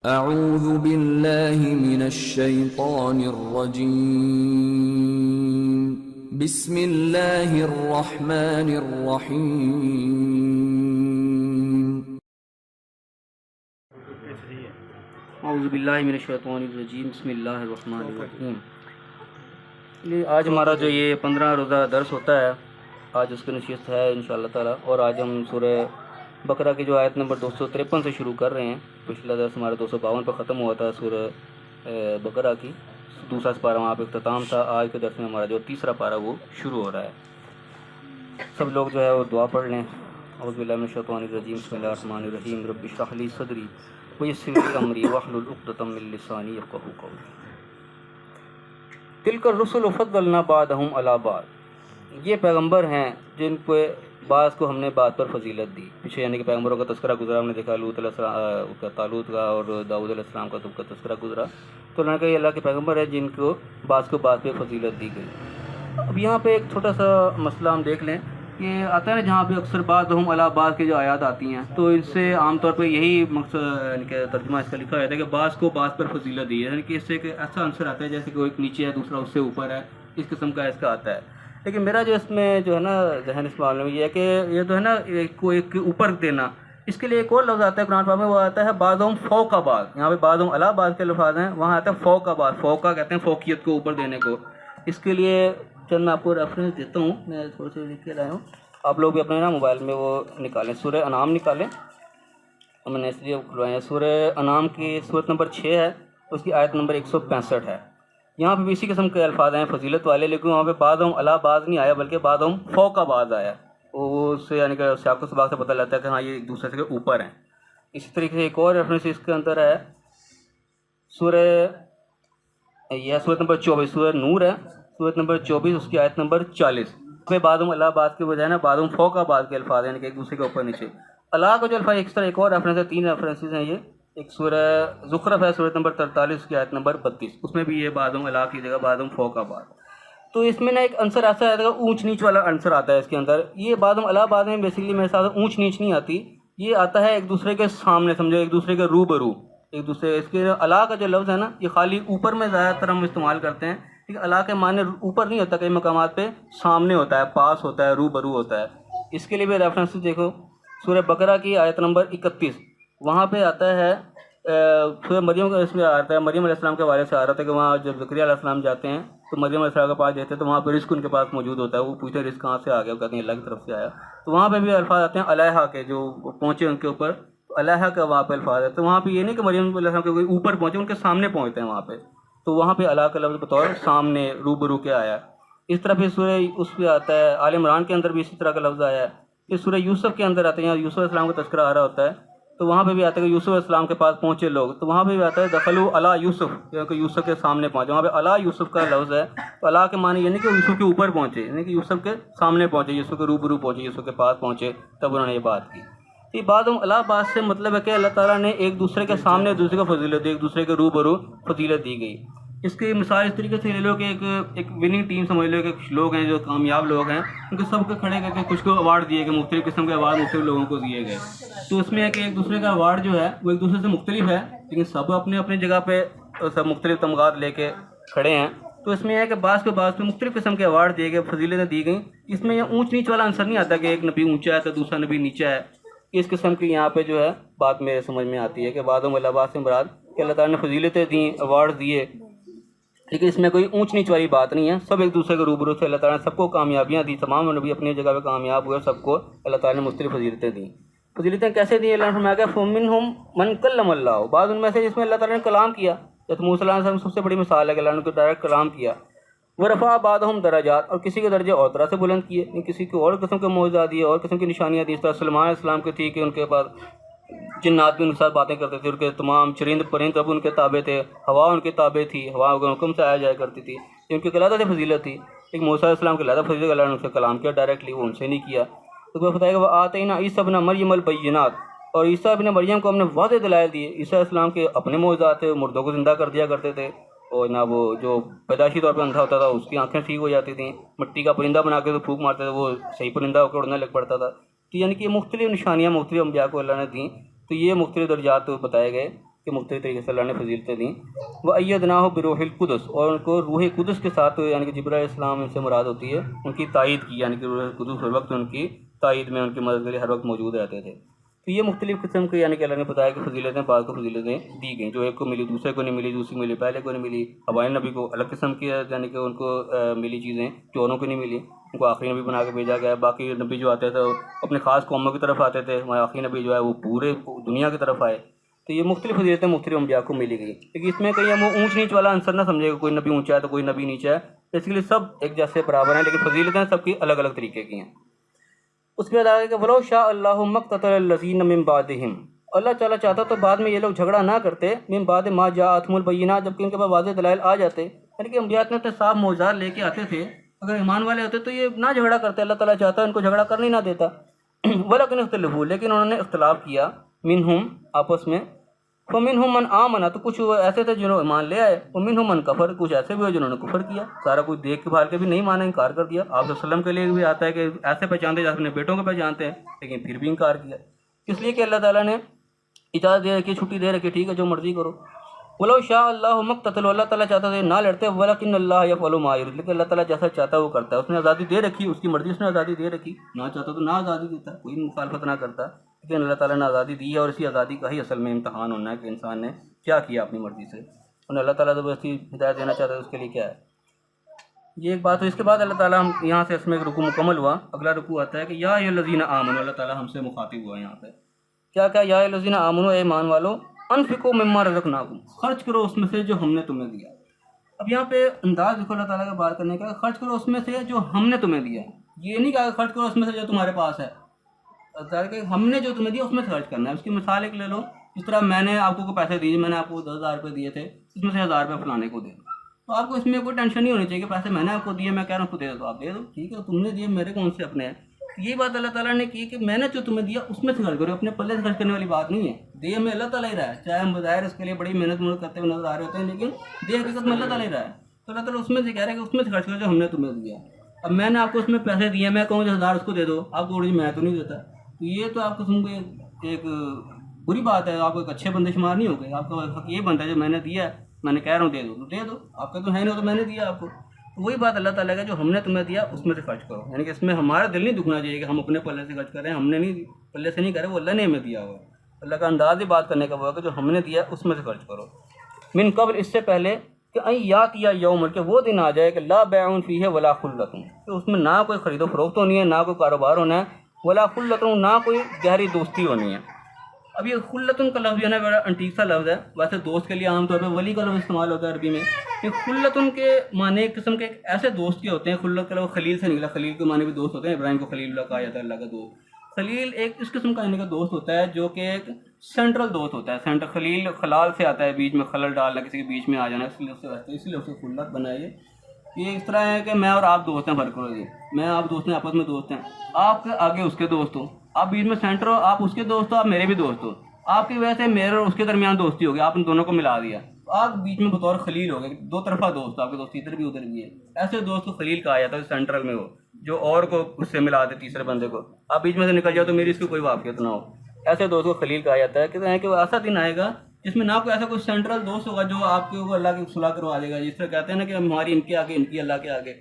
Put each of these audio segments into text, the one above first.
اعوذ باللہ من الشیطان الرجیم بسم اللہ الرحمن الرحیم اعوذ باللہ من الشیطان الرجیم بسم اللہ الرحمن الرحیم۔ آج ہمارا جو یہ 15 روزہ درس ہوتا ہے، آج اس کی نشست ہے انشاءاللہ تعالی، اور آج ہم سورہ بقرہ کی جو آیت نمبر 253 سے شروع کر رہے ہیں۔ پچھلا درس ہمارا 252 پر ختم ہوا تھا سورہ بقرہ کی دوسرا پارہ، وہاں پہ اختتام تھا۔ آج کے درس میں ہمارا جو تیسرا پارہ وہ شروع ہو رہا ہے۔ سب لوگ جو ہے وہ دعا پڑھ لیں۔ اعوذ باللہ من الشیطان الرجیم بسم اللہ الرحمن الرحیم رب اشرح لی صدری ویسر لی امری واحلل عقدۃ من لسانی یفقہوا قولی۔ تلک الرسل فضلنا بعضهم علی بعض، یہ پیغمبر ہیں جن کو بعض کو ہم نے بعض پر فضیلت دی۔ پیچھے یعنی کہ پیغمبروں کا تذکرہ گزرا، ہم نے دیکھا لوط علیہ السلام کا، طالوت کا اور داؤد علیہ السلام کا تذکرہ گزرا، تو اللہ نے کہا یہ اللہ کے پیغمبر ہیں جن کو بعض پہ فضیلت دی گئی۔ اب یہاں پہ ایک چھوٹا سا مسئلہ ہم دیکھ لیں کہ آتا ہے جہاں پہ اکثر بعضهم علی بعض کی جو آیات آتی ہیں، تو ان سے عام طور پہ یہی مقصد یعنی کہ ترجمہ اس کا لکھا ہوتا ہے کہ بعض کو بعض پر فضیلت دی ہے، یعنی کہ اس سے ایک ایسا عنصر آتا ہے جیسے کہ ایک نیچے ہے دوسرا اس سے اوپر ہے، اس قسم کا اس کا آتا ہے۔ لیکن میرا جو اس میں جو ہے نا ذہن اس معاملے میں یہ ہے کہ یہ تو ہے نا کو ایک اوپر دینا، اس کے لیے ایک اور لفظ آتا ہے قرآن پاک میں، وہ آتا ہے بعضهم فوق بعض۔ یہاں پہ بعضهم علی بعض کے الفاظ ہیں، وہاں آتا ہے فوق بعض، فوقہ کہتے ہیں فوقیت کو، اوپر دینے کو۔ اس کے لیے چند میں آپ کو ریفرنس دیتا ہوں، میں تھوڑے سے لکھ کے لایا ہوں، آپ لوگ بھی اپنے نا موبائل میں وہ نکالیں، سورہ انعام نکالیں، میں نے اس لیے کھلوائے ہیں۔ سورہ انعام کی سورت نمبر 6 ہے، اس کی آیت نمبر 165 ہے۔ یہاں پہ بھی اسی قسم کے الفاظ ہیں فضیلت والے، لیکن وہاں پہ بعضهم علی بعض نہیں آیا بلکہ بعضهم فوق بعض آیا۔ وہ اس سے یعنی کہ سیاق و سباق سے پتہ لگتا ہے کہ ہاں یہ ایک دوسرے سے اوپر ہیں۔ اسی طریقے سے ایک اور ریفرنس اس کے اندر ہے، سورہ یہ سورت نمبر 24، سورہ نور ہے، سورت نمبر 24 اس کی آیت نمبر 40 پہ بعضهم علی بعض کے بجائے نا بعضهم فوق بعض کے الفاظ ہیں، یعنی کہ ایک دوسرے کے اوپر نیچے۔ اللہ کا جو الفاظ ایک طرح ایک اور ریفرنس ہے، 3 ریفرنسز ہیں یہ۔ ایک سورہ زخرف ہے، سورت نمبر 43 کی آیت نمبر 32، اس میں بھی یہ بعضهم علی کی جگہ بعضهم فوق بعض۔ تو اس میں نا ایک عنصر ایسا آتا ہے، اونچ نیچ والا عنصر آتا ہے اس کے اندر۔ یہ بعضهم علی بعض میں بیسیکلی میرے ساتھ اونچ نیچ نہیں آتی، یہ آتا ہے ایک دوسرے کے سامنے، سمجھو ایک دوسرے کے روبرو، ایک دوسرے۔ اس کے علی کا جو لفظ ہے نا یہ خالی اوپر میں زیادہ تر ہم استعمال کرتے ہیں، لیکن علی کے معنی اوپر نہیں ہوتا، کئی مقامات پہ سامنے ہوتا ہے، پاس ہوتا ہے، روبرو ہوتا ہے۔ اس کے لیے بھی ریفرنس دیکھو، سورہ بقرہ کی آیت نمبر 31، وہاں پہ آتا ہے سورہ مریم کا، اس میں آتا ہے مریم علیہ السلام کے حوالے سے آ رہا تھا کہ وہاں جب زکریا علیہ السلام جاتے ہیں تو مریم علیہ السلام کے پاس جاتے ہیں تو وہاں پہ رزق ان کے پاس موجود ہوتا ہے، وہ پوچھتے ہیں رزق کہاں سے آ گیا، وہ کہتے ہیں اللہ کی طرف سے آیا۔ تو وہاں پہ بھی الفاظ آتے ہیں علیہا کے، جو پہنچے ان کے اوپر، علیہا کا وہاں پہ الفاظ ہے۔ تو وہاں پہ یہ نہیں کہ مریم علیہ السلام کے اوپر پہنچے، ان کے سامنے پہنچتے ہیں وہاں پہ، تو وہاں پہ علیٰ کا لفظ بطور سامنے روبرو کے آیا۔ اس طرح پھر سورہ اس پہ آتا ہے، آل عمران کے اندر بھی اسی طرح کا لفظ آیا ہے۔ پھر سورہ یوسف کے اندر آتے ہیں، یوسف علیہ السلام کا تذکرہ آ رہا ہوتا ہے، تو وہاں پہ بھی آتا ہے کہ یوسف علیہ السلام کے پاس پہنچے لوگ، تو وہاں پہ بھی آتا ہے دخلوا علی یوسف، کہ یوسف کے سامنے پہنچے۔ وہاں پہ علی یوسف کا لفظ ہے، تو علی کے معنی یعنی کہ یوسف کے اوپر پہنچے، یعنی کہ یوسف کے سامنے پہنچے، یوسف کے روبرو پہنچے، یوسف کے پاس پہنچے، تب انہوں نے یہ بات کی۔ یہ بعضهم علی بعض سے مطلب ہے کہ اللہ تعالیٰ نے ایک دوسرے کے سامنے دوسرے کو فضیلت دی، ایک دوسرے کے روبرو فضیلت دی گئی۔ اس کی مثال اس طریقے سے لے لو کہ ایک وننگ ٹیم سمجھ لو کہ کچھ لوگ ہیں جو کامیاب لوگ ہیں، ان کو سب کو کھڑے کر کے کچھ کو ایوارڈ دیے گئے، مختلف قسم کے ایوارڈ مختلف لوگوں کو دیے گئے۔ تو اس میں ہے کہ ایک دوسرے کا ایوارڈ جو ہے وہ ایک دوسرے سے مختلف ہے، لیکن سب اپنے اپنی جگہ پہ سب مختلف تمغات لے کے کھڑے ہیں۔ تو اس میں ہے کہ بعض کو بعض پہ مختلف قسم کے ایوارڈ دیے گئے، فضیلتیں دی گئیں۔ اس میں یہ اونچ نیچ والا عنصر نہیں آتا کہ ایک نبی اونچا ہے تو دوسرا نبی نیچا ہے۔ اس قسم کی یہاں پہ جو ہے بات میرے سمجھ میں آتی ہے کہ بعضهم علی بعض سے مراد کہ اللہ تعالیٰ نے فضیلتیں دیں، ایوارڈ دیے، لیکن اس میں کوئی اونچ نیچ والی بات نہیں ہے، سب ایک دوسرے کے روبرو سے اللہ تعالیٰ نے سب کو کامیابیاں دی، تمام نبی اپنی جگہ پہ کامیاب ہوئے، سب کو اللہ تعالیٰ نے مختلف فضیلتیں دیں۔ فضیلتیں کیسے دیں؟ اللہ نے فرمایا کہ فَمِنْهُمْ مَنْ كَلَّمَ اللَّهُ، بعض ان میں سے جس میں اللہ تعالیٰ نے کلام کیا، جیسے موسیٰ علیہ السلام سب سے بڑی مثال ہے کہ اللہ نے ان کو ڈائریکٹ کلام کیا۔ وَرَفَعَ بَعْضَهُمْ دَرَجَاتٍ، اور کسی کے درجے اور طرح سے بلند کیے، کسی کو اور قسم کے معجزات دیے، اور قسم کی نشانیاں دی۔ اس طرح سلیمان علیہ السلام کی تھی کہ ان کے پاس جنات بھی ان کے ساتھ باتیں کرتے تھے، ان کے تمام چرند پرند اب ان کے تابع تھے، ہوا ان کے تابع تھی، ہوا کے حکم سے آیا جایا کرتی تھی، ان کی علیحدہ فضیلت تھی۔ ایک موسیٰ علیہ السلام کی علیحدہ فضیلت، اللہ نے ان سے کلام کیا ڈائریکٹلی، وہ ان سے نہیں کیا۔ تو وہ بتائے گا وَآتَيْنَا عِيسَىٰ ابْنَ مَرْيَمَ الْبَيِّنَاتِ، اور عیسیٰ ابن مریم کو ہم نے واضح دلائل دیے۔ عیسیٰ علیہ السلام کے اپنے معجزات تھے، مردوں کو زندہ کر دیا کرتے تھے، اور نہ وہ جو پیدائشی طور پہ اندھا ہوتا تھا اس کی آنکھیں ٹھیک ہو جاتی تھیں، مٹی کا پرندہ بنا کے تو پھونک مارتے تھے وہ صحیح پرندہ ہو کے اڑنے لگ پڑتا تھا۔ تو یعنی کہ یہ مختلف نشانیاں مختلف انبیاء کو اللہ نے دیں، تو یہ مختلف درجات بتائے گئے۔ کہ مختلف طریقے سے اللہ نے فضیلتیں دیں. وَأَيَّدْنَاهُ بِرُوحِ الْقُدُسِ، اور ان کو روح قدس کے ساتھ یعنی کہ جبرائیل علیہ السلام ان سے مراد ہوتی ہے ان کی تائید کی، یعنی کہ روح قدس ہر وقت ان کی تائید میں ان کی مدد کے لیے ہر وقت موجود رہتے تھے. تو یہ مختلف قسم کے یعنی کہ اللہ نے بتایا کہ فضیلتیں بعض کو فضیلتیں دی گئیں، جو ایک کو ملی دوسرے کو نہیں ملی، دوسری کو ملی پہلے کو نہیں ملی. حوالے نبی کو الگ قسم کی یعنی کہ ان کو ملی چیزیں جو اوروں کو نہیں ملی، ان کو آخری نبی بنا کے بھیجا گیا. باقی نبی جو آتے تھے وہ اپنے خاص قوموں کی طرف آتے تھے، ہمارے آخری نبی جو ہے وہ پورے دنیا کی طرف آئے. تو یہ مختلف فضیلتیں مختلف انبیاء کو ملی گئی. لیکن اس میں کہیں ہم اونچ نیچ والا عنصر نہ سمجھے گا، کوئی نبی اونچا ہے تو کوئی نبی نیچا ہے. بیسیکلی سب ایک جیسے برابر ہیں، لیکن فضیلتیں سب کی الگ الگ طریقے کی ہیں. اس کے بعد آگے کہ وَلَوْ شَاءَ اللَّهُ مَا اقْتَتَلَ الَّذِينَ مِن بَعْدِهِمْ، اللہ تعالیٰ چاہتا تو بعد میں یہ لوگ جھگڑا نہ کرتے، من بعد ما جاءتهم البینات، جبکہ ان کے پاس واضح دلائل آ جاتے. یعنی کہ انبیاء اتنے صاف معجزات لے کے آتے تھے، اگر ایمان والے ہوتے تو یہ نہ جھگڑا کرتے. اللہ تعالیٰ چاہتا ان کو جھگڑا کرنے نہ دیتا. وَلَكِنِ اخْتَلَفُوا، لیکن انہوں نے اختلاف کیا، منہم آپس میں. فَمِنْهُمْ مَنْ آمَنَ، تو کچھ ایسے تھے جنہوں نے ایمان لے آئے. وَمِنْهُمْ مَنْ كَفَرَ، کچھ ایسے بھی ہوئے جنہوں نے کفر کیا. سارا کچھ دیکھ کے بھال کے بھی نہیں مانا، انکار کر دیا. آپ صلی اللہ علیہ وسلم کے لیے بھی آتا ہے کہ ایسے پہچانتے جیسے اپنے بیٹوں کو پہچانتے ہیں، لیکن پھر بھی انکار کیا. اس لیے کہ اللہ تعالیٰ نے اجازت دے رکھی، چھٹی دے رکھی، ٹھیک ہے جو مرضی کرو. وَلَوْ شَاءَ اللَّهُ مَا اقْتَتَلُوا، اللہ تعالیٰ چاہتا تھا نہ لڑتے. وَلَكِنَّ اللَّهَ يَفْعَلُ مَا يُرِيدُ، لیکن اللہ تعالیٰ جیسا چاہتا ہے وہ کرتا ہے. اس نے آزادی دے رکھی، اس کی مرضی اس نے آزادی دے رکھی. نہ چاہتا تو نہ آزادی دیتا، کوئی مخالفت نہ کرتا. لیکن اللہ تعالیٰ نے آزادی دی ہے، اور اسی آزادی کا ہی اصل میں امتحان ہونا ہے کہ انسان نے کیا کیا اپنی مرضی سے. اور اللہ تعالیٰ تو ایسی ہدایت دینا چاہتا ہے، اس کے لیے کیا ہے یہ ایک بات. ہو اس کے بعد اللہ تعالیٰ ہم یہاں سے اس میں ایک رکوع مکمل ہوا. اگلا رکوع آتا ہے کہ یا ایھا الذین آمنوا، اللہ تعالیٰ ہم سے مخاطب ہوا یہاں پہ. کیا یا ایھا الذین آمنوا، اے ایمان والو، انفقوا مما رزقناکم، خرچ کرو اس میں سے جو ہم نے تمہیں دیا. اب یہاں پہ انداز دیکھو اللہ تعالیٰ کا بات کرنے کا، خرچ کرو اس میں سے جو ہم نے تمہیں دیا. یہ نہیں کہا خرچ کرو اس میں سے جو تمہارے پاس ہے، کہ ہم نے جو تمہیں دیا اس میں سے خرچ کرنا ہے. اس کی مثال ایک لے لو، اس طرح میں نے آپ کو پیسے دیے، میں نے آپ کو 10,000 روپے دیے تھے، اس میں سے 1,000 روپے فلانے کو دے دو. تو آپ کو اس میں کوئی ٹینشن نہیں ہونی چاہیے کہ پیسے میں نے آپ کو دیے، میں کہہ رہا ہوں اس کو دے دو، آپ دے دو، ٹھیک ہے. تم نے دیے، میرے کون سے اپنے ہیں. یہ بات اللہ تعالیٰ نے کی کہ میں نے جو تمہیں دیا اس میں سے خرچ کرو. اپنے پلے سے خرچ کرنے والی بات نہیں ہے. دے ہمیں اللہ تعالیٰ ہی رہا ہے، چاہے ہم بظاہر اس کے لیے بڑی محنت کرتے ہوئے نظر آ رہے ہوتے ہیں، لیکن دے حقیقت میں اللہ تعالیٰ ہی رہا ہے. تو اللہ تعالیٰ اس میں سے کہہ رہا ہے کہ اس میں سے خرچ کرو جو ہم نے تمہیں دیا. اب میں نے آپ کو اس میں پیسے دیے، میں کہوں 1,000 اس کو دے دو، آپ کو میں تو نہیں دیتا. تو یہ تو آپ قسم کو ایک بری بات ہے، آپ کو ایک اچھے بندے شمار نہیں ہو گئے. آپ کا حق یہ بنتا ہے جو میں نے دیا ہے، میں نے کہہ رہا ہوں دے دو تو دے دو، آپ کا تو ہے نہیں تو میں نے دیا آپ کو. وہی بات اللہ تعالیٰ کا جو ہم نے تمہیں دیا اس میں سے خرچ کرو. یعنی کہ اس میں ہمارا دل نہیں دکھنا چاہیے کہ ہم اپنے پلے سے خرچ کریں، ہم نے نہیں پلے سے نہیں کرے، وہ اللہ نے ہمیں دیا ہوا. اللہ کا انداز ہی بات کرنے کا وہ ہے کہ جو ہم نے دیا اس میں سے خرچ کرو. من قبل، اس سے پہلے کہ یاتی یوم، کہ وہ دن آ جائے کہ لا بیع فیہ ولا خلۃ، کہ اس میں نہ کوئی خرید و فروخت ہونی ہے، نہ کوئی کاروبار ہونا ہے، ولا خلۃ، نہ کوئی گہری دوستی ہونی ہے. اب یہ خلۃ کا لفظ جو ہے نا بڑا انٹیک سا لفظ ہے. ویسے دوست کے لیے عام طور پہ ولی کا لفظ استعمال ہوتا ہے عربی میں. یہ خلۃ کے معنی ایک قسم کے ایسے دوست کے ہوتے ہیں. خلت کا لفظ خلیل سے نکلا، خلیل کے معنی بھی دوست ہوتے ہیں. ابراہیم کو خلیل اللہ کہا جاتا ہے، اللہ کا دوست. خلیل ایک اس قسم کا کا دوست ہوتا ہے جو کہ ایک سینٹرل دوست ہوتا ہے. سینٹر خلیل خلال سے آتا ہے، بیچ میں خلل ڈالنا، کسی کے بیچ میں آ جانا، اس لیے اس سے خلت بنائیے. یہ اس طرح ہے کہ میں اور آپ دوست ہیں، فرق کرو جی، میں آپ دوست ہیں، آپس میں دوست ہیں. آپ کے آگے اس کے دوست ہو، آپ بیچ میں سینٹر ہو، آپ اس کے دوست ہو، آپ میرے بھی دوست ہو. آپ کی وجہ سے میرے اور اس کے درمیان دوستی ہوگی، آپ ان دونوں کو ملا دیا، آپ بیچ میں بطور خلیل ہو گئے، دو طرفہ دوست. آپ کے دوست ادھر بھی ادھر بھی ہے. ایسے دوست کو خلیل کہا جاتا ہے سینٹرل میں ہو، جو اور کو اس سے ملا دے، تیسرے بندے کو. آپ بیچ میں سے نکل جاؤ تو میری اس کی کوئی واقعیت نہ ہو. ایسے دوست کو خلیل کہا جاتا ہے. کہتے ہیں کہ وہ ایسا دن آئے گا جس میں نہ کوئی ایسا کوئی سینٹرل دوست ہوگا جو آپ کے اوپر اللہ کی صلاح کروا دے گا. جس طرح کہتے ہیں نا کہ ہماری ان کے آگے، ان کی اللہ کے آگے.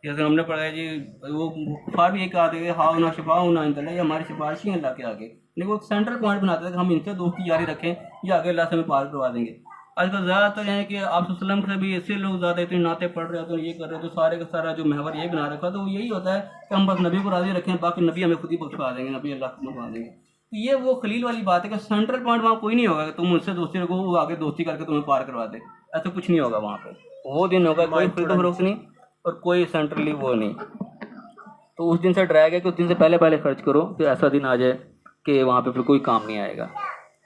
جیسے ہم نے پڑھا ہے جی، وہ کفار بھی یہ کہا کہ ہاؤ نہ شفا نہ انت اللہ، یہ ہماری سفارشی ہیں اللہ کے آگے. لیکن وہ ایک سینٹرل پوائنٹ بناتے تھے کہ ہم ان سے دوستی جاری رکھیں، یہ آگے اللہ سے ہمیں پار کروا دیں گے. آج کل زیادہ تر ہے کہ آپ صلی اللہ علیہ وسلم سے بھی ایسے لوگ زیادہ اتنے نعتیں پڑھ رہے ہوتے ہیں، یہ کر رہے ہیں، تو سارے کا سارا جو محور یہ بنا رکھا تو وہ یہی ہوتا ہے کہ ہم بس نبی کو راضی رکھیں، باقی نبی ہمیں خود ہی بخشوا دیں گے، نبی اللہ کو بخشوا دیں گے. تو یہ وہ خلیل والی بات ہے کہ سینٹرل پوائنٹ وہاں کوئی نہیں ہوگا کہ تم ان سے دوستی رکھو، وہ آگے دوستی کر کے تمہیں پار کروا دے. ایسا کچھ نہیں ہوگا وہاں پہ. وہ دن ہوگا کوئی خرید و فروخت نہیں اور کوئی سینٹرلی وہ نہیں. تو اس دن سے ڈرایا گیا کہ اس دن سے پہلے خرچ کرو کہ ایسا دن آ جائے کہ وہاں پہ پھر کوئی کام نہیں آئے گا.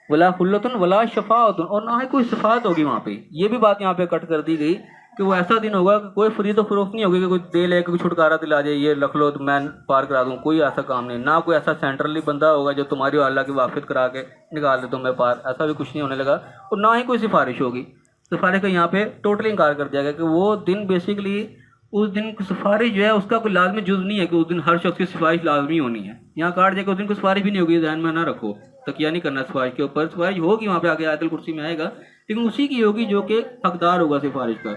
ولا خلۃ ولا شفاعۃ، اور نہ ہی کوئی شفاعت ہوگی وہاں پہ. یہ بھی بات یہاں پہ کٹ کر دی گئی کہ وہ ایسا دن ہوگا کہ کوئی خرید و فروخت نہیں ہوگی کہ کوئی دے لے کے کوئی چھٹکارا دلا جائے، یہ رکھ لو تو میں پار کرا دوں. کوئی ایسا کام نہیں. نہ کوئی ایسا سینٹرلی بندہ ہوگا جو تمہاری اور اللہ کی واقفیت کرا کے نکال دے تمہیں پار. ایسا بھی کچھ نہیں ہونے لگا. اور نہ ہی کوئی سفارش ہوگی. سفارش کا یہاں پہ ٹوٹلی انکار کر دیا گیا کہ وہ دن بیسکلی اس دن کی سفارش جو ہے اس کا کوئی لازمی جز نہیں ہے کہ اس دن ہر شخص کی سفارش لازمی ہونی ہے. یہاں کاٹ جائے کہ اس دن کوئی سفارش بھی نہیں ہوگی، ذہن میں نہ رکھو. تکیہ نہیں کرنا سفارش کے اوپر. سفارش ہوگی وہاں پہ آگے آیت الکرسی میں آئے گا، لیکن اسی کی ہوگی جو کہ حقدار ہوگا سفارش کا.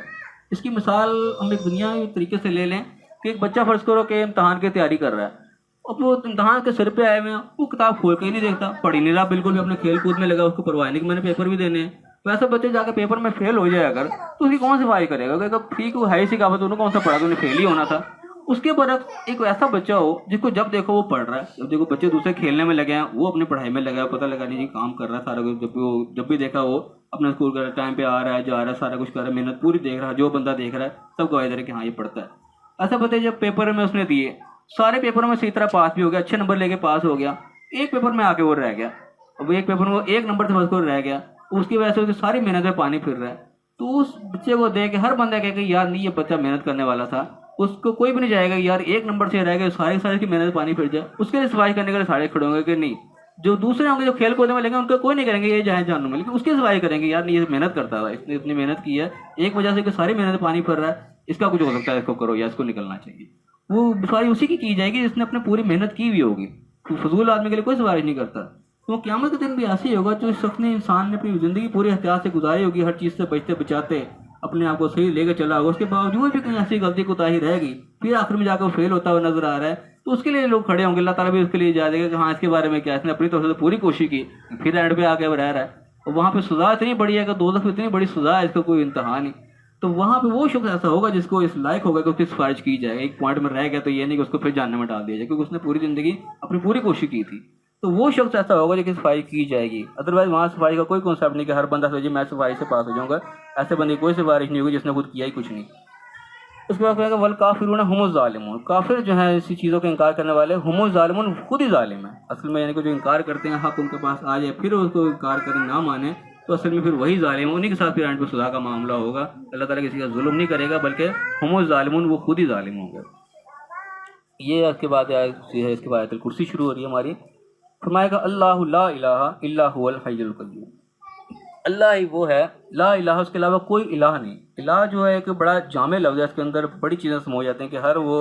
اس کی مثال ہم ایک دنیاوی طریقے سے لے لیں کہ ایک بچہ فرض کرو کہ امتحان کی تیاری کر رہا ہے، اب وہ امتحان کے سر پہ آئے ہوئے ہیں، وہ کتاب کھول کے ہی نہیں دیکھتا، پڑھ ہی نہیں رہا، بالکل بھی اپنے کھیل کود میں لگا، اس کو پرواہ نہیں کہ میں نے پیپر بھی دینے ہیں. ویسے بچے جا کے پیپر میں فیل ہو جائے اگر، تو اس کی کون صفائی کرے گا کہ ٹھیک وہ ہے اسی کا انہوں کون سا پڑھا تو انہیں فیل ہی ہونا تھا. اس کے برعکس ایک ایسا بچہ ہو جس کو جب دیکھو وہ پڑھ رہا ہے، جب دیکھو بچے دوسرے کھیلنے میں لگے ہیں وہ اپنی پڑھائی میں لگا ہے، پتہ لگا نہیں جی کام کر رہا ہے سارا کچھ، جب بھی دیکھا وہ اپنا اسکول کا ٹائم پہ آ رہا ہے، جا رہا ہے، سارا کچھ کر رہا ہے، محنت پوری دیکھ رہا ہے، جو بندہ دیکھ رہا ہے سب گواہی دے رہا ہے کہ ہاں یہ پڑھتا ہے. ایسا بتائیے جب پیپر میں اس نے دیے، سارے پیپروں میں صحیح طرح پاس بھی ہو گیا، اچھے نمبر لے کے پاس ہو گیا، ایک پیپر میں آ کے وہ رہ گیا، اب ایک پیپر میں وہ ایک نمبر سے بس کو رہ گیا، اس کی وجہ سے اس کی ساری محنت میں پانی پھر رہا ہے. تو اس بچے کو دیکھ کے ہر بندہ کہے کہ یار نہیں یہ بچہ محنت کرنے والا تھا، اس کو کوئی بھی نہیں جائے گا یار ایک نمبر سے رہ گئے سارے کی محنت پانی پھر جائے. اس کے لیے صفائی کرنے کے لیے سارے کھڑے ہوں گے کہ نہیں، جو دوسرے ہوں گے جو کھیل کود میں لگے ان کو کوئی نہیں کریں گے یہ جہاں جانوں میں، لیکن اس کی صفائی کریں گے یار نہیں یہ محنت کرتا تھا، اس نے اتنی محنت کی ہے، ایک وجہ سے کہ ساری محنت پانی پھر رہا ہے، اس کا کچھ ہو سکتا ہے، اس کو کرو یا اس کو نکلنا چاہیے. وہ سفارش اسی کی جائے گی جس نے اپنے پوری محنت کی ہوئی ہوگی. فضول آدمی کے لیے کوئی سفارش نہیں کرتا. تو قیامت کے دن بھی ایسے ہی ہوگا جو اس شخص نے انسان نے اپنی زندگی پوری احتیاط سے گزاری ہوگی، ہر چیز سے بچتے بچاتے اپنے آپ کو صحیح لے کے چلا ہوگا، اس کے باوجود بھی کہیں ایسی غلطی کوتاہی رہے گی، پھر آخر میں جا کے فیل ہوتا ہوا نظر آ رہا ہے، تو اس کے لیے لوگ کھڑے ہوں گے، اللہ تعالیٰ بھی اس کے لیے جا دے گا کہ ہاں اس کے بارے میں کیا، اس نے اپنی طرف سے پوری کوشش کی، پھر اینڈ پہ آ کے وہ رہ رہا ہے، اور وہاں پہ سزا اتنی بڑی ہے کہ دوزخ میں اتنی بڑی سزا ہے اس کا کوئی انتہا نہیں. تو وہاں پہ وہ شخص ایسا ہوگا جس کو اس لائق ہوگا کہ اس کی سفارش کی جائے. ایک پوائنٹ میں رہ گیا تو یہ نہیں کہ اس کو پھر جاننے میں ڈال دیا جائے، کیونکہ اس نے پوری زندگی اپنی پوری کوشش کی تھی. تو وہ شخص ایسا ہوگا جو کہ صفائی کی جائے گی. ادروائز وہاں صفائی کا کوئی کنسیپٹ نہیں کہ ہر بندہ سوچے میں صفائی سے پاس ہو جاؤں گا، ایسے بندے کی کوئی سفارش نہیں ہوگی جس نے خود کیا ہی کچھ نہیں. اس کے بعد کہا کہ والکافرون هم الظالمون، کافر جو ہیں اسی چیزوں کا انکار کرنے والے، هم الظالمون خود ہی ظالم ہیں. اصل میں یعنی کہ جو انکار کرتے ہیں حق ان کے پاس آ جائے پھر اس کو انکار کریں نہ مانے تو اصل میں پھر وہی ظالم، انہیں کے ساتھ پھر اینڈ پہ سزا کا معاملہ ہوگا. اللہ تعالیٰ کسی کا ظلم نہیں کرے گا بلکہ هم الظالمون وہ خود ہی ظالم ہوں گے. یہ اس کے بعد اس کے بعد آیت الکرسی شروع ہو رہی ہے ہماری. فرمائے گا اللہ لا الہ الا هو الحی القیوم، اللہ ہی وہ ہے، لا الہ اس کے علاوہ کوئی الہ نہیں. الہ جو ہے ایک بڑا جامع لفظ ہے، اس کے اندر بڑی چیزیں سمو جاتے ہیں کہ ہر وہ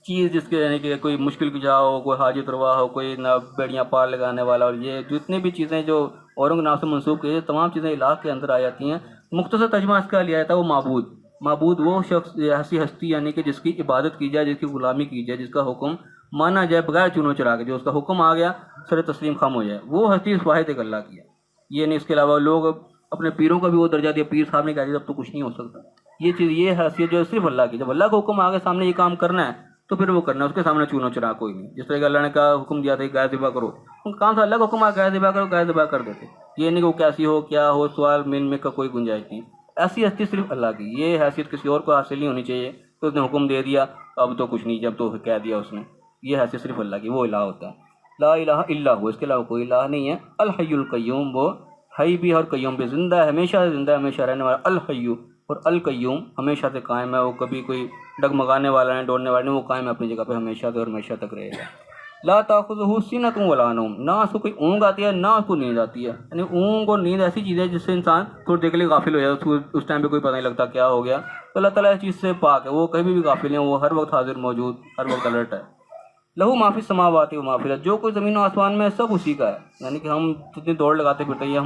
چیز جس کے یعنی کہ کوئی مشکل کشا ہو، کوئی حاجت روا ہو، کوئی نہ بیڑیاں پار لگانے والا، اور یہ جتنی بھی چیزیں جو اوروں کے نام سے منسوب کی تمام چیزیں الہ کے اندر آ جاتی ہیں. مختصر ترجمہ اس کا لیا جاتا ہے وہ معبود. معبود وہ شخص ایسی ہستی یعنی کہ جس کی عبادت کی جائے، جس کی غلامی کی جائے، جس کا حکم مانا جائے بغیر چنو چرا کے، جو اس کا حکم آ گیا سر تسلیم خم ہو جائے، وہ ہستی اس واحد ایک اللہ کی ہے. یہ نہیں اس کے علاوہ لوگ اپنے پیروں کا بھی وہ درجہ دیا، پیر صاحب نے کہا جب تو کچھ نہیں ہو سکتا. یہ چیز یہ حیثیت جو صرف اللہ کی، جب اللہ کا حکم آگے سامنے یہ کام کرنا ہے تو پھر وہ کرنا ہے، اس کے سامنے چونو چرا کوئی نہیں. جس طرح کہ اللہ نے کہا حکم دیا تھا کہ گائے ذبح کرو، ان کا کام تھا اللہ کا حکم آ گائے ذبح کرو، گائے ذبح کر دیتے. یہ نہیں کہ وہ کیسی ہو کیا ہو، سوال میں کا کوئی گنجائش نہیں. ایسی ہستی صرف اللہ کی، یہ حیثیت کسی اور کو حاصل نہیں ہونی چاہیے تو اس نے حکم دے دیا اب تو کچھ نہیں، جب تو کہہ دیا اس نے. یہ حیثیت صرف اللہ کی، وہ الہ ہوتا ہے. لا الہ الا ہو، اس کے علاوہ کوئی الہ نہیں ہے. الحی القیوم، وہ حی بھی اور قیوم بھی، زندہ ہے، ہمیشہ سے زندہ ہے، ہمیشہ رہنے والا. الحی اور القیوم ہمیشہ سے قائم ہے، وہ کبھی کوئی ڈگمگانے والا نہیں، ڈوڑنے والا نہیں، وہ قائم ہے اپنی جگہ پہ ہمیشہ سے اور ہمیشہ تک رہے گا. لا تاخذہ سنۃ ولا نوم، نہ اس کو کوئی اونگ آتی ہے نہ اس کو نیند آتی ہے. یعنی اونگ اور نیند ایسی چیز ہے جس سے انسان تھوڑی دیر کے لیے غافل ہو جاتا ہے، اس ٹائم پہ کوئی پتہ نہیں لگتا کیا ہو گیا. تو اللہ تعالیٰ اس چیز سے پاک ہے، وہ کبھی بھی غافل نہیں، وہ ہر وقت حاضر موجود، ہر وقت الرٹ ہے. لہو ما فی السماوات و ما فی الارض، جو کوئی زمین و آسمان میں سب اسی کا ہے. یعنی کہ ہم جتنی دوڑ لگاتے پھرتے ہیں یہ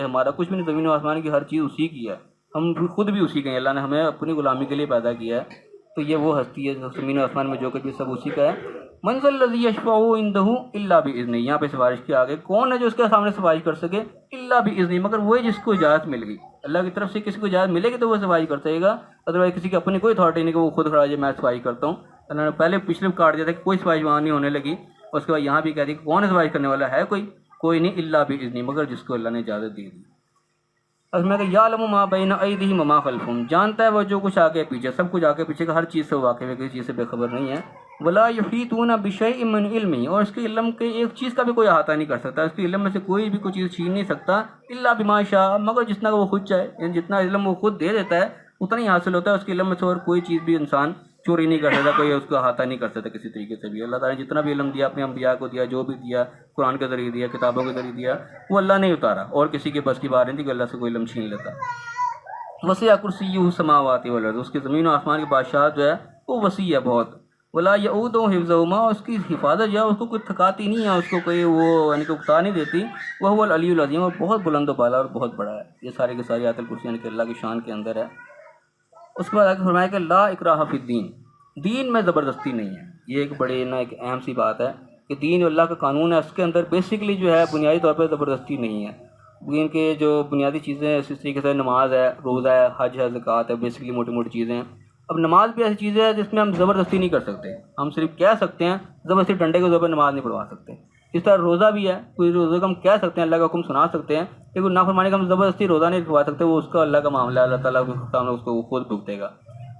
ہمارا کچھ بھی نہیں، زمین و آسمان کی ہر چیز اسی کی ہے، ہم خود بھی اسی کے ہیں. اللہ نے ہمیں اپنی غلامی کے لیے پیدا کیا ہے. تو یہ وہ ہستی ہے زمین و آسمان میں جو کچھ بھی سب اسی کا ہے. من ذا الذی یشفع عنده الا باذنہ، یہاں پہ سفارش کے آگے کون ہے جو اس کے سامنے سفارش کر سکے؟ الا باذنہ، مگر وہی جس کو اجازت مل گئی. اللہ کی طرف سے کسی کو اجازت ملے گی تو وہ سفارش کر سکے گا، ادروائز کسی کی اپنی کوئی اتھارٹی نہیں کہ وہ خود کھڑا جائے میں سفارش کرتا ہوں. اللہ نے پہلے پچھلے کاٹ دیا تھا کہ کوئی سفارش وہاں نہیں ہونے لگی، اس کے بعد یہاں بھی کہہ دی کہ کون سفارش کرنے والا ہے؟ کوئی نہیں، الا باذنہ، مگر جس کو اللہ نے اجازت دی. اس میں کہ یعلم ما بین ایدیہم وما خلفہم، جانتا ہے وہ جو کچھ آگے پیچھے، سب کچھ آگے پیچھے کا ہر چیز سے واقف ہے، کسی چیز سے بے خبر نہیں ہے. ولا یحیطون بشیء من علمہ، اور اس کے علم کے ایک چیز کا بھی کوئی احاطہ نہیں کر سکتا، اس کے علم میں سے کوئی بھی کوئی چیز چھین نہیں سکتا. الا بما شاء، مگر جتنا وہ خود چاہے، یعنی جتنا علم وہ خود دے دیتا ہے اتنا ہی حاصل ہوتا ہے. اس کے علم میں سے اور کوئی چیز بھی انسان چوری نہیں کر سکتا، کوئی اس کو احاطہ نہیں کر سکتا کسی طریقے سے بھی. اللہ تعالیٰ نے جتنا بھی علم دیا اپنے انبیاء کو دیا، جو بھی دیا قرآن کے ذریعے دیا، کتابوں کے ذریعے دیا، وہ اللہ نے اتارا، اور کسی کے بس کی بات نہیں تھی کہ اللہ سے کوئی علم چھین لیتا. وسیع کرسیہ السماوات والارض، اس کے زمین و آسمان کی بادشاہت جو ہے وہ وسیع ہے بہت. ولا یعود حفظہما، اس کی حفاظت جو ہے اس کو کوئی تھکاتی نہیں ہے، اس کو کوئی وہ یعنی کہ اکتا نہیں دیتی. وہ العلی العظیم، اور بہت بلند و بالا اور بہت بڑا ہے. یہ ساری کی ساری آیت الکرسی یعنی کہ اللہ کی شان کے اندر ہے. اس کے بعد آگے فرمایا کہ لا اکراہ فی الدین، دین میں زبردستی نہیں ہے. یہ ایک بڑی ایک اہم سی بات ہے کہ دین اللہ کا قانون ہے، اس کے اندر بیسکلی جو ہے بنیادی طور پہ زبردستی نہیں ہے. دین کے جو بنیادی چیزیں ہیں، اس طریقے سے نماز ہے، روزہ ہے، حج ہے، زکوٰۃ ہے، بیسکلی موٹی موٹی چیزیں ہیں. اب نماز بھی ایسی چیز ہے جس میں ہم زبردستی نہیں کر سکتے، ہم صرف کہہ سکتے ہیں، زبردستی ڈنڈے کے زور پر نماز نہیں پڑھوا سکتے. اس طرح روزہ بھی ہے، کوئی روزے کو ہم کہہ سکتے ہیں، اللہ کا حکم سنا سکتے ہیں، لیکن نافرمانی کا ہم زبردستی روزہ نہیں رکھوا سکتے، وہ اس کا اللہ کا معاملہ ہے، اللہ تعالیٰ کے سامنے اس کو خود بھگتے گا.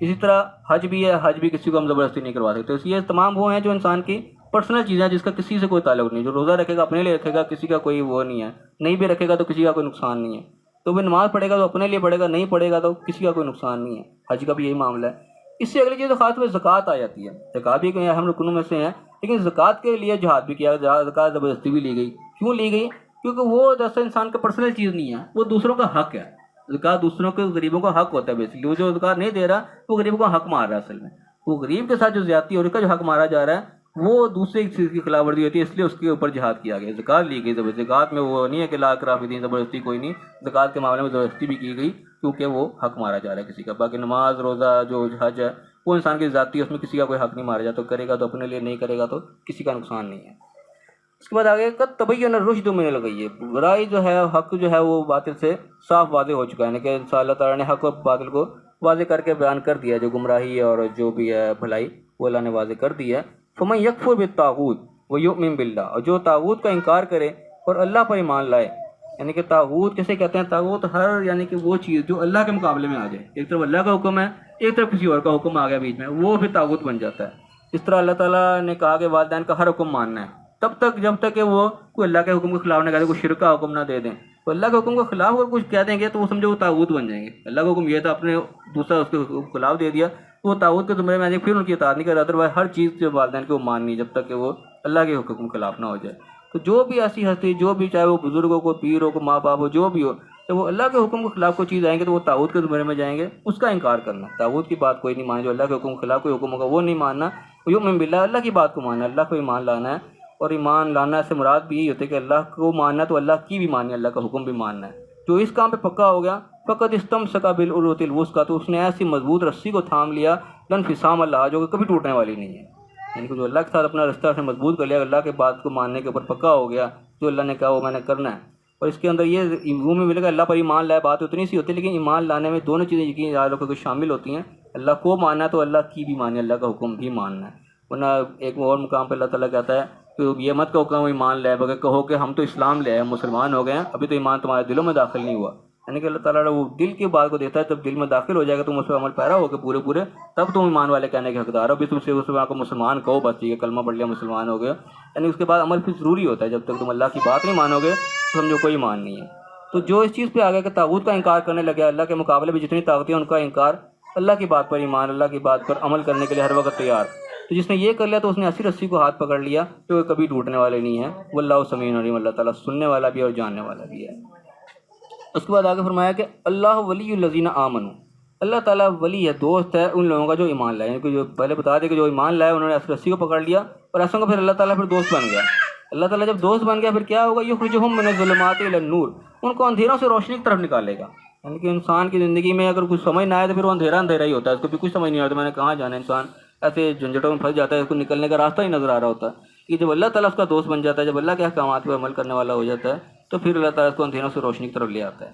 اسی طرح حج بھی ہے، حج بھی کسی کو ہم زبردستی نہیں کروا سکتے. اس یہ تمام وہ ہیں جو انسان کی پرسنل چیزیں ہیں، جس کا کسی سے کوئی تعلق نہیں. جو روزہ رکھے گا اپنے لیے رکھے گا، کسی کا کوئی وہ نہیں ہے. نہیں بھی رکھے گا تو کسی کا کوئی نقصان نہیں ہے. تو وہ نماز پڑھے گا تو اپنے لیے پڑھے گا، نہیں پڑھے گا تو کسی کا کوئی نقصان نہیں ہے. حج کا بھی یہی معاملہ ہے. اس سے اگلی چیز خاص طور پہ زکوٰۃ آ جاتی ہے. زکوٰۃ بھی اہم رکنوں میں سے ہے، لیکن زکوٰۃ کے لیے جہاد بھی کیا، زکوٰۃ زبردستی بھی لی گئی. کیوں لی گئی؟ کیونکہ وہ جیسے انسان کا پرسنل چیز نہیں ہے، وہ دوسروں کا حق ہے. زکوٰۃ دوسروں کے غریبوں کا حق ہوتا ہے. بیسکلی وہ جو زکوٰۃ نہیں دے رہا وہ غریبوں کا حق مار رہا ہے. اصل میں وہ غریب کے ساتھ جو زیادتی اور اس کا جو حق مارا جا رہا ہے وہ دوسرے چیز کی خلاف ورزی ہوتی ہے، اس لیے اس کے اوپر جہاد کیا گیا. زکوٰۃ لی گئی زبردستی. زکوٰۃ میں وہ نہیں ہے کہ لا اکراہ فی الدین، زبردستی کوئی نہیں. زکوٰۃ کے معاملے میں زبردستی بھی کی گئی کیونکہ وہ حق مارا جا رہا ہے کسی کا. باقی نماز، روزہ، جو حج ہے، وہ انسان کی ذاتی ہے، اس میں کسی کا کوئی حق نہیں مارا جاتا. کرے گا تو اپنے لیے، نہیں کرے گا تو کسی کا نقصان نہیں ہے. اس کے بعد آگے قد تبین الرشد من الغی، برائی جو ہے، حق جو ہے وہ باطل سے صاف واضح ہو چکا ہے. یعنی کہ اللہ تعالیٰ نے حق و باطل کو واضح کر کے بیان کر دیا. جو گمراہی اور جو بھی ہے بھلائی وہ اللہ نے واضح کر دی ہے. فمن یکفر بالطاغوت ویؤمن باللہ، اور جو طاغوت کا انکار کرے اور اللہ پر ایمان لائے. یعنی کہ طاغوت کیسے کہتے ہیں؟ طاغوت ہر یعنی کہ وہ چیز جو اللہ کے مقابلے میں آ جائے. ایک طرف اللہ کا حکم ہے، ایک طرف کسی اور کا حکم آ گیا بیچ میں، وہ پھر طاغوت بن جاتا ہے. اس طرح اللہ تعالیٰ نے کہا کہ والدین کا ہر حکم ماننا ہے تب تک جب تک کہ وہ کوئی اللہ کے حکم کے خلاف نہ کہہ دے، کوئی شرک کا حکم نہ دے دیں. تو اللہ کے حکم کے خلاف اگر کچھ کہہ دیں گے تو وہ سمجھو وہ طاغوت بن جائیں گے. اللہ کا حکم یہ تھا، اپنے دوسرا اس کے خلاف دے دیا تو وہ طاغوت کے زمرے میں آ جائے، پھر ان کی اطاعت نہیں کرتا. ادروائز ہر چیز جو والدین کے وہ ماننی جب تک کہ وہ اللہ کے حکم کے خلاف نہ ہو جائے. تو جو بھی ایسی ہستی، جو بھی چاہے وہ بزرگ ہو، کوئی پیر ہو، کوئی ماں باپ ہو، جو بھی ہو، جب وہ اللہ کے حکم کے خلاف کوئی چیز آئیں گے تو وہ طاغوت کے زمرے میں جائیں گے. اس کا انکار کرنا، طاغوت کی بات کوئی نہیں مانے. جو اللہ کے حکم کے خلاف کوئی حکم ہوگا وہ نہیں ماننا. یؤمن باللہ، اللہ کی بات کو ماننا، اللہ کو ایمان لانا ہے. اور ایمان لانا سے مراد بھی یہی ہوتا ہے کہ اللہ کو ماننا تو اللہ کی بھی ماننی ہے، اللہ کا حکم بھی ماننا ہے. جو اس کام پہ پکا ہو گیا، فقط استمسک بالعروۃ الوثقیٰ، تو اس نے ایسی مضبوط رسی کو تھام لیا، لا انفصام لہا، جو کہ کبھی ٹوٹنے والی نہیں ہے. یعنی کہ جو اللہ کے ساتھ اپنا رشتہ سے مضبوط کر لیا، اللہ کے بات کو ماننے کے اوپر پکا ہو گیا، جو اللہ نے کہا وہ میں نے کرنا ہے. اور اس کے اندر یہ وہ میں ملے گا اللہ پر ایمان لائے. بات اتنی سی ہوتی ہے لیکن ایمان لانے میں دونوں چیزیں یقین رکھو کہ شامل ہوتی ہیں. اللہ کو ماننا ہے تو اللہ کی بھی ماننی ہے، اللہ کا حکم بھی ماننا ہے. ورنہ ایک اور مقام پہ اللہ تعالیٰ کہتا ہے کہ یہ مت کہو کہ ہم ایمان لائے، بغیر کہو کہ ہم تو اسلام لے آئے، ہم مسلمان ہو گئے ہیں، ابھی تو ایمان تمہارے دلوں میں داخل نہیں ہوا. یعنی کہ اللہ تعالیٰ وہ دل کی بات کو دیتا ہے، جب دل میں داخل ہو جائے گا تم اس پہ عمل پیرا ہو کے پورے تب تم ایمان والے کہنے کے حقدار ہو. ابھی تم سے اس کو مسلمان کہو بس، ٹھیک ہے کلمہ پڑھ لیا مسلمان ہو گئے. یعنی اس کے بعد عمل پھر ضروری ہوتا ہے. جب تک تم اللہ کی بات نہیں مانو گے تو سمجھو کوئی ایمان نہیں ہے. تو جو اس چیز پہ آ گیا کہ طاغوت کا انکار کرنے لگا، اللہ کے مقابلے میں جتنی طاقتیں ہیں ان کا انکار، اللہ کی بات پر ایمان، اللہ کی بات پر عمل کرنے کے لیے ہر وقت تیار. تو جس نے یہ کر لیا تو اس نے ایسی رسی کو ہاتھ پکڑ لیا کہ وہ کبھی ٹوٹنے والے نہیں ہیں. واللہ سمیع علیم، اللہ تعالیٰ سننے والا بھی اور جاننے والا بھی ہے. اس کے بعد آگے فرمایا کہ اللہ ولی الذین آمنوا، اللہ تعالیٰ ولی ہے، دوست ہے ان لوگوں کا جو ایمان لائے. یعنی کہ جو پہلے بتا دے کہ جو ایمان لائے انہوں نے ایسی رسی کو پکڑ لیا، اور ایسوں کا پھر اللہ تعالیٰ پھر دوست بن گیا. اللہ تعالیٰ جب دوست بن گیا پھر کیا ہوگا؟ یخرجہم من الظلمات الی النور، ان کو اندھیروں سے روشنی کی طرف نکالے گا. یعنی کہ انسان کی زندگی میں اگر کچھ سمجھ نہ آئے تو پھر وہ اندھیرا ہی ہوتا ہے، اس کو بھی کچھ سمجھ نہیں آتا میں نے کہاں جانا ہے. انسان ایسے جھنجھٹوں میں پھنس جاتا ہے، اس کو نکلنے کا راستہ ہی نظر آ رہا ہوتا ہے. کہ جب اللہ تعالیٰ اس کا دوست بن جاتا ہے، جب اللہ کے احکامات پہ عمل کرنے والا ہو جاتا ہے تو پھر اللہ تعالیٰ اس کو اندھیروں سے روشنی کی طرف لے آتا ہے.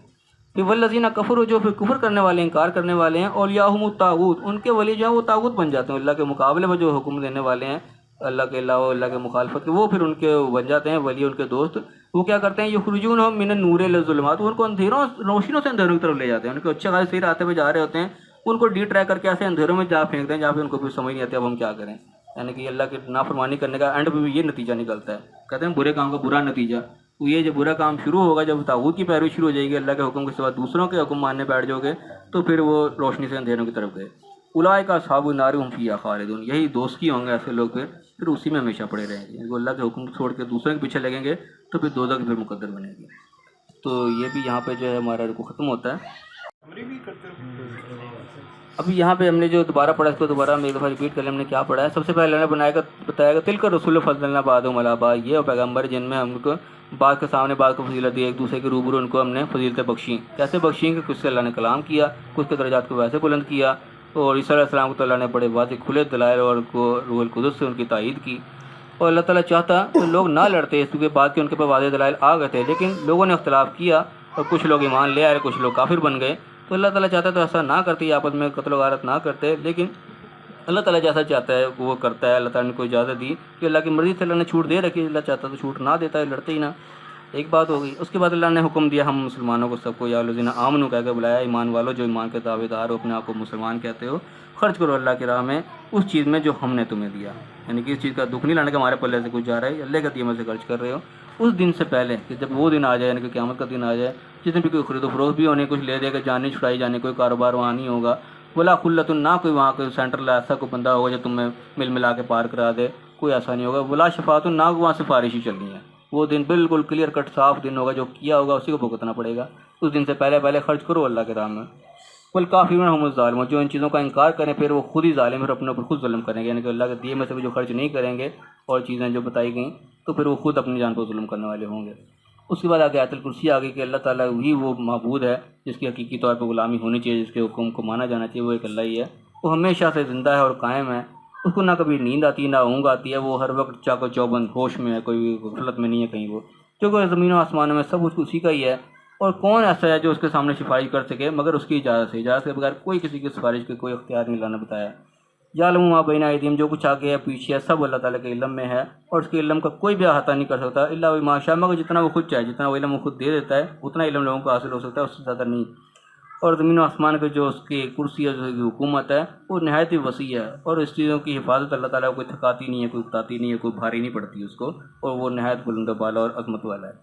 پھر والذین کفروا، جو پھر کفر کرنے والے، انکار کرنے والے ہیں، اولیاءہم الطاغوت، ان کے ولی جو ہیں وہ طاغوت بن جاتے ہیں. اللہ کے مقابلے میں جو حکم دینے والے ہیں اللہ کے علاوہ، اللہ کے مخالفت کے، وہ پھر ان کے بن جاتے ہیں ولی، ان کے دوست. وہ کیا کرتے ہیں؟ یخرجونہم من النور الی الظلمات، ان کو اندھیروں، روشنیوں سے اندھیروں کی طرف لے جاتے ہیں. ان کو اچھے خاصے صحیح راستے پہ جا رہے ہوتے ہیں، ان کو ڈی ٹریک کر کے ایسے اندھیروں میں جا پھینکتے ہیں جہاں پہ ان کو کچھ سمجھ نہیں آتی اب ہم کیا کریں. یعنی کہ اللہ کی نافرمانی کرنے کا اینڈ پہ بھی یہ نتیجہ نکلتا ہے. کہتے ہیں برے کام کا برا نتیجہ. تو یہ جب برا کام شروع ہوگا، جب طاغوت کی پیروی شروع ہو جائے گی، اللہ کے حکم کے سوا دوسروں کے حکم ماننے بیٹھ جاؤ گے تو پھر وہ روشنی سے اندھیروں کی طرف گئے. اولئک اصحاب النار هم فیہا خالدون، یہی دوستی ہوں گے ایسے لوگ پھر اسی میں ہمیشہ پڑے رہیں گے. وہ اللہ کے حکم چھوڑ کے دوسروں کے پیچھے لگیں گے تو پھر دوزخ پھر مقدر بنے گی. تو یہ بھی یہاں پہ جو ہے ہمارا رکوع ختم ہوتا ہے. اب یہاں پہ ہم نے جو دوبارہ پڑھا اس کو دوبارہ ہم ایک دفعہ ریپیٹ کر لیں. ہم نے کیا پڑھا ہے؟ سب سے پہلے اللہ نے بتایا کہ تل کر رسول فضلنا بعضهم علی بعض, یہ پیغمبر جن میں ہم کو بعض کے سامنے بعض کو فضیلت دی, ایک دوسرے کے روبرو ان کو ہم نے فضیلتیں بخشیں. کیسے بخشیں؟ کہ کچھ سے اللہ نے کلام کیا, کچھ کے درجات کو ویسے بلند کیا, اور عیسیٰ علیہ السلام کو اللہ نے بڑے واضح کھلے دلائل اور کو روح القدس سے ان کی تائید کی. اور اللہ تعالیٰ چاہتا تو لوگ نہ لڑتے, اس کیونکہ بعد کے ان کے پاس واضح دلائل آ گئے تھے, لیکن لوگوں نے اختلاف کیا اور کچھ لوگ ایمان لے آئے, کچھ لوگ کافر بن گئے. تو اللہ تعالیٰ چاہتا ہے تو ایسا نہ کرتے, آپس میں قتل و غارت نہ کرتے, لیکن اللہ تعالیٰ جیسا چاہتا ہے وہ کرتا ہے. اللہ تعالیٰ نے کوئی اجازت دی کہ اللہ کی مرضی سے اللہ نے چھوٹ دے رکھی, اللہ چاہتا تو چھوٹ نہ دیتا ہے, لڑتے ہی نہ. ایک بات ہو گئی. اس کے بعد اللہ نے حکم دیا ہم مسلمانوں کو سب کو, یا الذین آمنوا کہہ کے بلایا, ایمان والو جو ایمان کے دعوے دار ہو, اپنے آپ کو مسلمان کہتے ہو, خرچ کرو اللہ کی راہ میں اس چیز میں جو ہم نے تمہیں دیا. یعنی کہ اس چیز کا دکھ نہیں لانا کہ ہمارے پلے سے کچھ جا رہا ہے, اللہ کے دیے میں سے خرچ کر رہے ہو اس دن سے پہلے کہ جب وہ دن آ جائے, یعنی کہ قیامت کا دن آ جائے, جس دن بھی کوئی خرید و فروخت بھی ہونے, کچھ لے دے کے جان نہیں چھڑائی جانے, کوئی کاروبار وہاں نہیں ہوگا. ولا خلت, نہ کوئی وہاں کوئی سینٹرل ایسا کوئی بندہ ہوگا جو تمہیں مل ملا کے پار کرا دے, کوئی ایسا نہیں ہوگا. ولا شفاعت, نہ وہاں سفارشی چلنی ہے. وہ دن بالکل کلیئر کٹ صاف دن ہوگا, جو کیا ہوگا اسی کو بھگتنا پڑے گا. اس دن سے پہلے خرچ کرو اللہ کے راہ میں. والکافرون هم الظالمون, جو ان چیزوں کا انکار کریں پھر وہ خود ہی ظالم, پھر اپنے اوپر خود ظلم کریں گے. یعنی کہ اللہ کے دیے میں سے بھی جو خرچ نہیں کریں گے اور چیزیں جو بتائی گئیں, تو پھر وہ خود اپنی جان پر ظلم کرنے والے ہوں گے. اس کے بعد آگے آیت الکرسی آ گئی کہ اللہ تعالیٰ ہی وہ معبود ہے جس کی حقیقی طور پہ غلامی ہونی چاہیے, جس کے حکم کو مانا جانا چاہیے, وہ ایک اللہ ہی ہے. وہ ہمیشہ سے زندہ ہے اور قائم ہے, اس کو نہ کبھی نیند آتی نہ اونگ آتی ہے, وہ ہر وقت چاق و چوبند ہوش میں ہے, کوئی غفلت میں نہیں ہے کہیں. وہ جو کہ زمین و آسمانوں میں سب اس کو اسی کا ہی ہے. اور کون ایسا ہے جو اس کے سامنے سفارش کر سکے مگر اس کی اجازت سے, اجازت کے بغیر کوئی کسی کی سفارش کے کوئی اختیار نہیں لانا بتایا. یعلم ما بین ایدیہم, جو کچھ آگے ہے پیچھے ہے سب اللہ تعالیٰ کے علم میں ہے, اور اس کے علم کا کوئی بھی احاطہ نہیں کر سکتا. الا بما شاء, مگر جتنا وہ خود چاہے, جتنا وہ علم وہ خود دے دیتا ہے اتنا علم لوگوں کو حاصل ہو سکتا ہے, اس سے زیادہ نہیں. اور زمین و آسمان کے جو اس کی کرسی ہے, جو کی حکومت ہے, وہ نہایت ہی وسیع ہے, اور اس چیزوں کی حفاظت اللہ تعالیٰ کو کوئی تھکاتی نہیں ہے, کوئی اکتاتی نہیں ہے, کوئی بھاری نہیں پڑتی اس کو, اور وہ نہایت بلند و بالا اور عظمت والا ہے.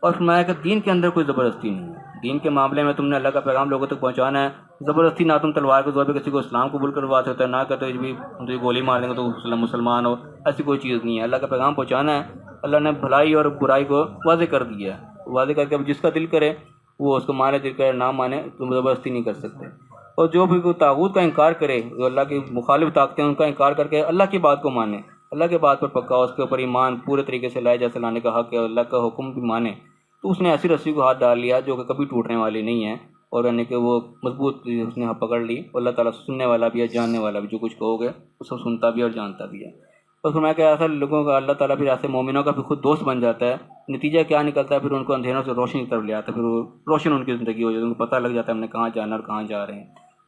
اور فرمایا کہ دین کے اندر کوئی زبردستی نہیں ہے. دین کے معاملے میں تم نے اللہ کا پیغام لوگوں تک پہنچانا ہے. زبردستی نہ تم تلوار کے زور پہ کسی کو اسلام قبول کروا سکتے, نہ کہ تو بھی گولی مار دیں گے تو مسلمان ہو, ایسی کوئی چیز نہیں ہے. اللہ کا پیغام پہنچانا ہے. اللہ نے بھلائی اور برائی کو واضح کر دیا ہے, واضح کر کے اب جس کا دل کرے وہ اس کو مانے, دل کرے نہ مانے, تم زبردستی نہیں کر سکتے. اور جو بھی کوئی طاغوت کا انکار کرے, جو اللہ کی مخالف طاقتیں ان کا انکار کر کے اللہ کی بات کو مانے, اللہ کے بات پر پکا, اس کے اوپر ایمان پورے طریقے سے لائے جیسے لانے کا حق ہے, اللہ کا حکم بھی مانے, تو اس نے ایسی رسی کو ہاتھ ڈال لیا جو کہ کبھی ٹوٹنے والی نہیں ہے, اور یعنی کہ وہ مضبوط اس نے پکڑ لی. اللہ تعالیٰ سننے والا بھی ہے, جاننے والا بھی, جو کچھ کہو گے اس کو سنتا بھی اور جانتا بھی ہے. اور فرمایا کہ ایسا لوگوں کا اللہ تعالیٰ پھر ایسے مومنوں کا پھر خود دوست بن جاتا ہے. نتیجہ کیا نکلتا ہے؟ پھر ان کو اندھیروں سے روشنی کی طرف لے آتا ہے, پھر وہ روشن ان کی زندگی ہو جاتی ہے, ان کو پتہ لگ جاتا ہے ہم نے کہاں جانا اور کہاں جا رہے ہیں.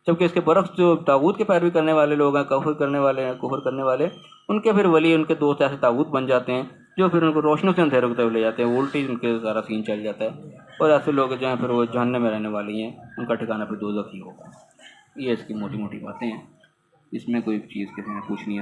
جبکہ اس کے برعکس جو طاغوت کے پیروی کرنے والے لوگ ہیں, کفر کرنے والے, ان کے پھر ولی, ان کے دوست ایسے طاغوت بن جاتے ہیں جو پھر ان کو روشنوں سے اندھیروں کی طرف لے جاتے ہیں. الٹی ان کے سارا سین چل جاتا ہے, اور ایسے لوگ جو ہیں پھر وہ جہنم میں رہنے والی ہیں, ان کا ٹھکانہ پھر دوزخ ہی ہوگا. یہ اس کی موٹی موٹی باتیں ہیں, اس میں کوئی چیز کسی نے پوچھنی ہے.